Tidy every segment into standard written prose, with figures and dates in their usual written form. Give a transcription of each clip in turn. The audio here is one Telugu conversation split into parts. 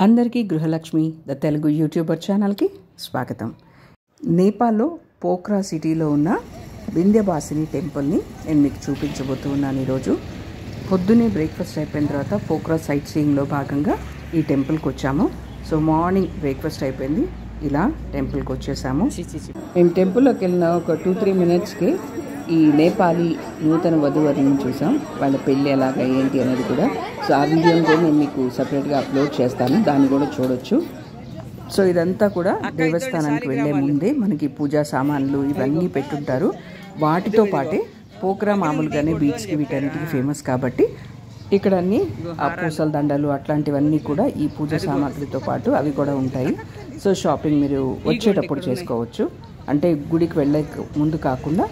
అందరికీ గృహలక్ష్మి ద తెలుగు యూట్యూబర్ ఛానల్కి స్వాగతం. నేపాల్లో పోఖ్రా సిటీలో ఉన్న వింధ్యవాసిని టెంపుల్ని నేను మీకు చూపించబోతున్నాను. ఈరోజు పొద్దున్నే బ్రేక్ఫాస్ట్ అయిపోయిన తర్వాత పోఖ్రా సైట్ సీయింగ్లో భాగంగా ఈ టెంపుల్కి వచ్చాము. సో మార్నింగ్ బ్రేక్ఫాస్ట్ అయిపోయింది, ఇలా టెంపుల్కి వచ్చేసాము. మేము టెంపుల్లోకి వెళ్ళిన ఒక 2-3 మినిట్స్కి ఈ నేపాలీ నూతన వధువరులను చూసాం. వాళ్ళ పెళ్ళి ఎలాగా ఏంటి అనేది కూడా. సో ఆ వీడియోని కూడా నేను మీకు సపరేట్గా అప్లోడ్ చేస్తాను, దాన్ని కూడా చూడొచ్చు. సో ఇదంతా కూడా దేవస్థానానికి వెళ్ళే ముందే మనకి పూజా సామాన్లు ఇవన్నీ పెట్టుంటారు. వాటితో పాటే పోఖ్రా మామూలుగానే బీచ్కి వీటన్నిటికి ఫేమస్ కాబట్టి ఇక్కడ అన్ని ఆ పూసల దండలు అట్లాంటివన్నీ కూడా ఈ పూజా సామాగ్రితో పాటు అవి కూడా ఉంటాయి. సో షాపింగ్ మీరు వచ్చేటప్పుడు చేసుకోవచ్చు, అంటే గుడికి వెళ్ళే ముందు కాకుండా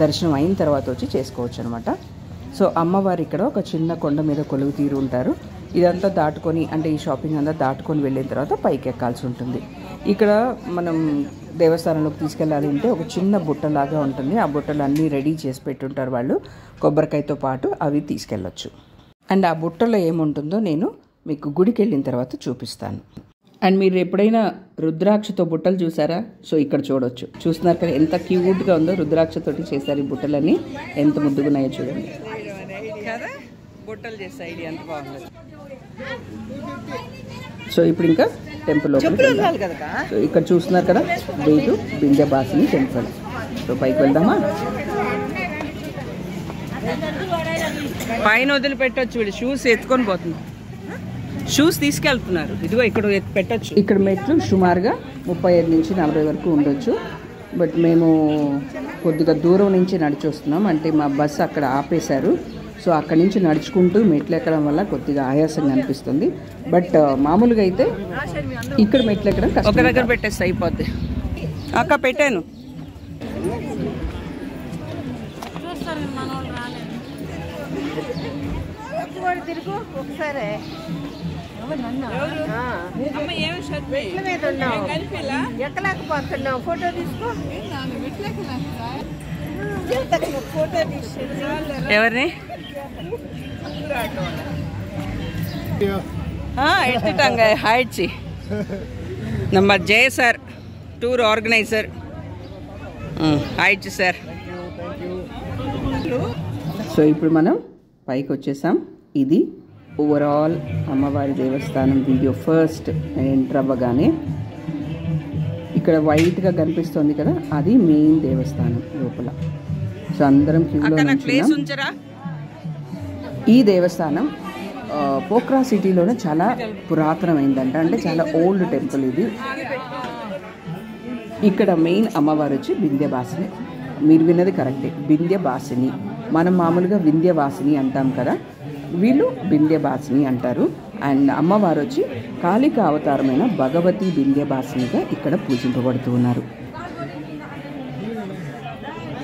దర్శనం అయిన తర్వాత వచ్చి చేసుకోవచ్చు అనమాట. సో అమ్మవారు ఇక్కడ ఒక చిన్న కొండ మీద కొలువు తీరు ఉంటారు. ఇదంతా దాటుకొని, అంటే ఈ షాపింగ్ అంతా దాటుకొని వెళ్ళిన తర్వాత పైకి ఎక్కాల్సి ఉంటుంది. ఇక్కడ మనం దేవస్థానంలోకి తీసుకెళ్ళాలి అంటే ఒక చిన్న బుట్టలాగా ఉంటుంది. ఆ బుట్టలు అన్నీ రెడీ చేసి పెట్టుంటారు వాళ్ళు, కొబ్బరికాయతో పాటు అవి తీసుకెళ్ళొచ్చు. అండ్ ఆ బుట్టలో ఏముంటుందో నేను మీకు గుడికి వెళ్ళిన తర్వాత చూపిస్తాను. అండ్ మీరు ఎప్పుడైనా రుద్రాక్షతో బుట్టలు చూసారా? సో ఇక్కడ చూడొచ్చు. చూస్తున్నారు కదా ఎంత క్యూట్గా ఉందో, రుద్రాక్షతోటి చేశారు ఈ బుట్టలన్నీ, ఎంత ముద్దుగున్నాయో చూడండి. బుట్టలు చేసే ఐడియా ఎంత బాగుంది. సో ఇప్పుడు ఇంకా టెంపుల్ లోపలికి కదా. సో ఇక్కడ చూస్తున్నారు కదా, వేదు వింధ్యవాసిని టెంపుల్. సో పైకి వెళ్దామా? పైన వదిలిపెట్టొచ్చు, వీళ్ళు షూస్ ఎత్తుకొని పోతుంది. షూస్ తీసుకెళ్తున్నారు, ఇదిగో ఇక్కడ పెట్టచ్చు. ఇక్కడ మెట్లు సుమారుగా 35 నుంచి 40 వరకు ఉండొచ్చు. బట్ మేము కొద్దిగా దూరం నుంచి నడిచి వస్తున్నాం, అంటే మా బస్సు అక్కడ ఆపేశారు. సో అక్కడి నుంచి నడుచుకుంటూ మెట్లు ఎక్కడం వల్ల కొద్దిగా ఆయాసంగా అనిపిస్తుంది. బట్ మామూలుగా అయితే ఇక్కడ మెట్లు ఎక్కడం ఒక దగ్గర పెట్టేస్తే అయిపోద్ది. అక్క పెట్టాను. ఎక్కలేకపోతున్నావు, ఫోటో తీసుకో. ఎవరిని எடுத்துட்டாங்க. ஆயிடுச்சு. நம்ம ஜெய சார் டூர் ஆர்கனைசர். ஆயிடுச்சு సార్. సో ఇప్పుడు మనం పైకి వచ్చేసాం. ఇది ఓవరాల్ అమ్మవారి దేవస్థానం వీడియో. ఫస్ట్ ఎంటర్ అవ్వగానే ఇక్కడ వైట్గా కనిపిస్తుంది కదా, అది మెయిన్ దేవస్థానం లోపల. సో అందరం క్యూలో నుంచున్నాం. ఈ దేవస్థానం పోఖ్రా సిటీలోనే చాలా పురాతనమైందంట, అంటే చాలా ఓల్డ్ టెంపుల్ ఇది. ఇక్కడ మెయిన్ అమ్మవారు వచ్చి వింధ్యవాసిని. మీరు విన్నది కరెక్టే, వింధ్యవాసిని. మనం మామూలుగా వింధ్యవాసిని అంటాం కదా, వీళ్ళు వింధ్యవాసిని అంటారు. అండ్ అమ్మవారు వచ్చి కాళిక అవతారమైన భగవతి వింధ్యవాసినిగా ఇక్కడ పూజింపబడుతూ ఉన్నారు.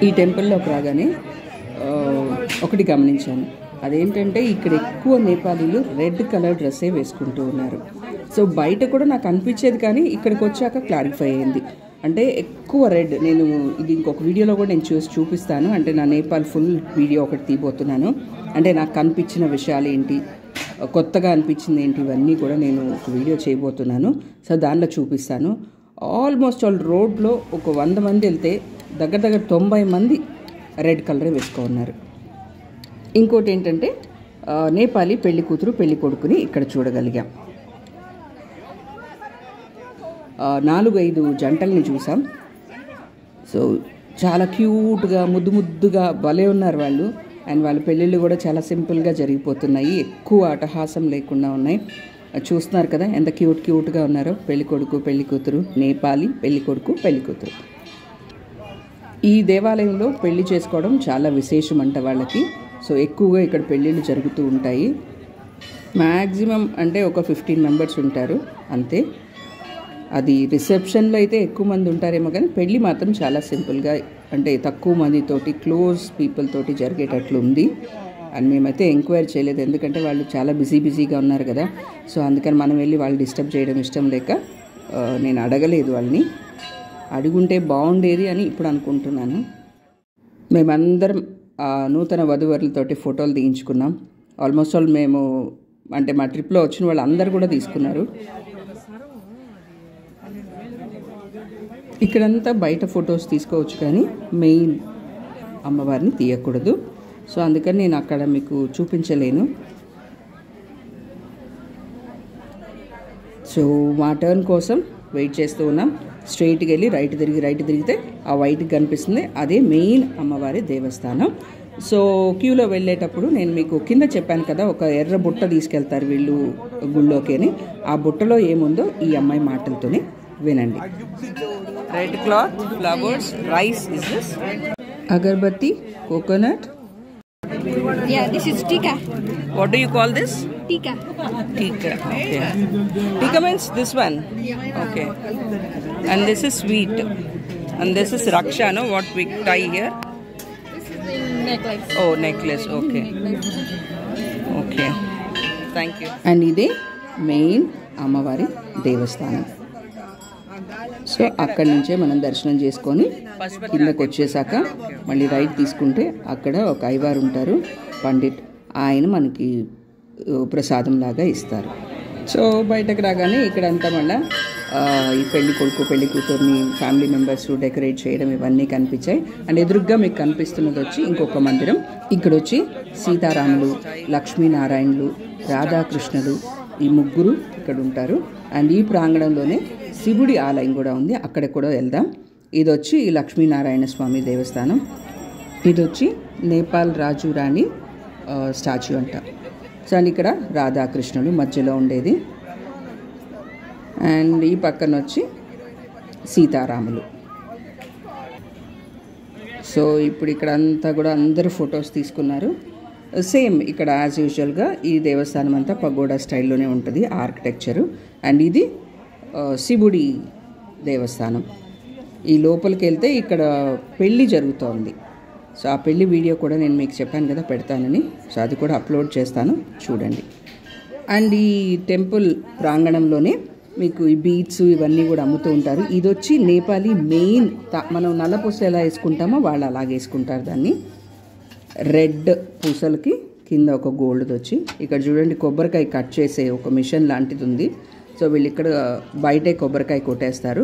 ఈ టెంపుల్లోకి రాగానే ఒకటి గమనించాను, అదేంటంటే ఇక్కడ ఎక్కువ నేపాలీలు రెడ్ కలర్ డ్రెస్సే వేసుకుంటూ ఉన్నారు. సో బయట కూడా నాకు అనిపించేది, కానీ ఇక్కడికి వచ్చాక క్లారిఫై అయింది. అంటే ఎక్కువ రెడ్. నేను ఇది ఇంకొక వీడియోలో కూడా నేను చూపిస్తాను. అంటే నా నేపాల్ ఫుల్ వీడియో ఒకటి తీయబోతున్నాను. అంటే నాకు కనిపించిన విషయాలు ఏంటి, కొత్తగా అనిపించింది ఏంటి, ఇవన్నీ కూడా నేను ఒక వీడియో చేయబోతున్నాను. సో దానిలో చూపిస్తాను. ఆల్మోస్ట్ ఆల్ రోడ్లో ఒక 100 మంది వెళ్తే దగ్గర 90 మంది రెడ్ కలరే వేసుకోన్నారు. ఇంకోటి ఏంటంటే నేపాలీ పెళ్లి కూతురు పెళ్లి కొడుకుని ఇక్కడ చూడగలిగాం. 4-5 జంటల్ని చూసాం. సో చాలా క్యూట్గా ముద్దు ముద్దుగా భలే ఉన్నారు వాళ్ళు. అండ్ వాళ్ళ పెళ్ళిళ్ళు కూడా చాలా సింపుల్గా జరిగిపోతున్నాయి, ఎక్కువ అటహాసం లేకుండా ఉన్నాయి. చూస్తున్నారు కదా ఎంత క్యూట్గా ఉన్నారో. పెళ్లి కొడుకు పెళ్లి కూతురు, నేపాలీ పెళ్లి కొడుకు పెళ్లి కూతురు. ఈ దేవాలయంలో పెళ్లి చేసుకోవడం చాలా విశేషం అంట వాళ్ళకి. సో ఎక్కువగా ఇక్కడ పెళ్ళిళ్ళు జరుగుతూ ఉంటాయి. మ్యాక్సిమం అంటే ఒక 15 మెంబర్స్ ఉంటారు అంతే. అది రిసెప్షన్లో అయితే ఎక్కువ మంది ఉంటారేమో, కానీ పెళ్ళి మాత్రం చాలా సింపుల్గా, అంటే తక్కువ మందితోటి క్లోజ్ పీపుల్ తోటి జరిగేటట్లు ఉంది. అండ్ మేమైతే ఎంక్వైరీ చేయలేదు, ఎందుకంటే వాళ్ళు చాలా బిజీగా ఉన్నారు కదా. సో అందుకని మనం వెళ్ళి వాళ్ళు డిస్టర్బ్ చేయడం ఇష్టం లేక నేను అడగలేదు వాళ్ళని. అడుగుంటే బాగుండేది అని ఇప్పుడు అనుకుంటున్నాను. మేమందరం నూతన వధువరులతోటి ఫోటోలు తీయించుకున్నాం. ఆల్మోస్ట్ ఆల్ మేము అంటే మా ట్రిప్లో వచ్చిన వాళ్ళు అందరు కూడా తీసుకున్నారు. ఇక్కడంతా బయట ఫొటోస్ తీసుకోవచ్చు కానీ మెయిన్ అమ్మవారిని తీయకూడదు. సో అందుకని నేను అక్కడ మీకు చూపించలేను. సో మా టర్న్ కోసం వెయిట్ చేస్తూ ఉన్నాం. స్ట్రైట్కి వెళ్ళి రైట్ తిరిగితే ఆ వైట్కి కనిపిస్తుంది, అదే మెయిన్ అమ్మవారి దేవస్థానం. సో క్యూలో వెళ్ళేటప్పుడు నేను మీకు కింద చెప్పాను కదా, ఒక ఎర్ర బుట్ట తీసుకెళ్తారు వీళ్ళు గుళ్ళోకి అని. ఆ బుట్టలో ఏముందో ఈ అమ్మాయి మాటలతోనే వినండి. Red cloth, flowers, rice is this, agarbatti, coconut. Yeah, this is tikka. What do you call this? Tikka. Tikka. Okay. Tikka means this one. Okay. And this is sweet. And this is raksha, no? What we tie here? This is the necklace. Oh, necklace. Okay. Okay. Thank you. And ide main అమ్మవారి దేవస్థానం. సో అక్కడి నుంచే మనం దర్శనం చేసుకొని కిందకు వచ్చేసాక మళ్ళీ రైట్ తీసుకుంటే అక్కడ ఒక అయ్యవారు ఉంటారు, పండిట్. ఆయన మనకి ప్రసాదం లాగా ఇస్తారు. సో బయటకు రాగానే ఇక్కడంతా మళ్ళీ ఈ పెళ్లి కొడుకు పెళ్లి కూతుర్ని ఫ్యామిలీ మెంబర్స్ డెకరేట్ చేయడం ఇవన్నీ కనిపించాయి. అండ్ ఎదురుగ్గా మీకు కనిపిస్తున్నది వచ్చి ఇంకొక మందిరం. ఇక్కడ వచ్చి సీతారాములు, లక్ష్మీనారాయణులు, రాధాకృష్ణులు ఈ ముగ్గురు ఇక్కడ ఉంటారు. అండ్ ఈ ప్రాంగణంలోనే శివుడి ఆలయం కూడా ఉంది, అక్కడికి కూడా వెళ్దాం. ఇది వచ్చి ఈ లక్ష్మీనారాయణ స్వామి దేవస్థానం. ఇది వచ్చి నేపాల్ రాజు రాణి స్టాచ్యూ అంట. సో అండ్ ఇక్కడ రాధాకృష్ణుడు మధ్యలో ఉండేది. అండ్ ఈ పక్కన వచ్చి సీతారాములు. సో ఇప్పుడు ఇక్కడ అంతా కూడా అందరూ ఫొటోస్ తీసుకున్నారు. సేమ్ ఇక్కడ యాజ్ యూజువల్గా ఈ దేవస్థానం అంతా పగోడా స్టైల్లోనే ఉంటుంది ఆర్కిటెక్చరు. అండ్ ఇది శివుడి దేవస్థానం. ఈ లోపలికి వెళ్తే ఇక్కడ పెళ్ళి జరుగుతోంది. సో ఆ పెళ్ళి వీడియో కూడా నేను మీకు చెప్పాను కదా పెడతానని. సో అది కూడా అప్లోడ్ చేస్తాను, చూడండి. అండ్ ఈ టెంపుల్ ప్రాంగణంలోనే మీకు ఈ బీట్స్ ఇవన్నీ కూడా అమ్ముతూ ఉంటారు. ఇది వచ్చి నేపాలీ మెయిన్, మనం నల్ల పూస ఎలా వేసుకుంటామో వాళ్ళు అలాగే వేసుకుంటారు దాన్ని. రెడ్ పూసలకి కింద ఒక గోల్డ్ది వచ్చి ఇక్కడ చూడండి కొబ్బరికాయ కట్ చేసే ఒక మిషన్ లాంటిది ఉంది. సో వీళ్ళు ఇక్కడ బయటే కొబ్బరికాయ కొట్టేస్తారు.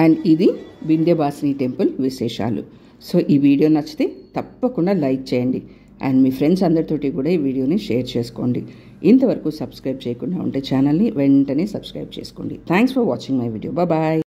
అండ్ ఇది వింధ్యవాసిని టెంపుల్ విశేషాలు. సో ఈ వీడియో నచ్చితే తప్పకుండా లైక్ చేయండి. అండ్ మీ ఫ్రెండ్స్ అందరితోటి కూడా ఈ వీడియోని షేర్ చేసుకోండి. ఇంతవరకు సబ్స్క్రైబ్ చేయకుండా ఉంటే ఛానల్ని వెంటనే సబ్స్క్రైబ్ చేసుకోండి. Thanks for watching my video. Bye.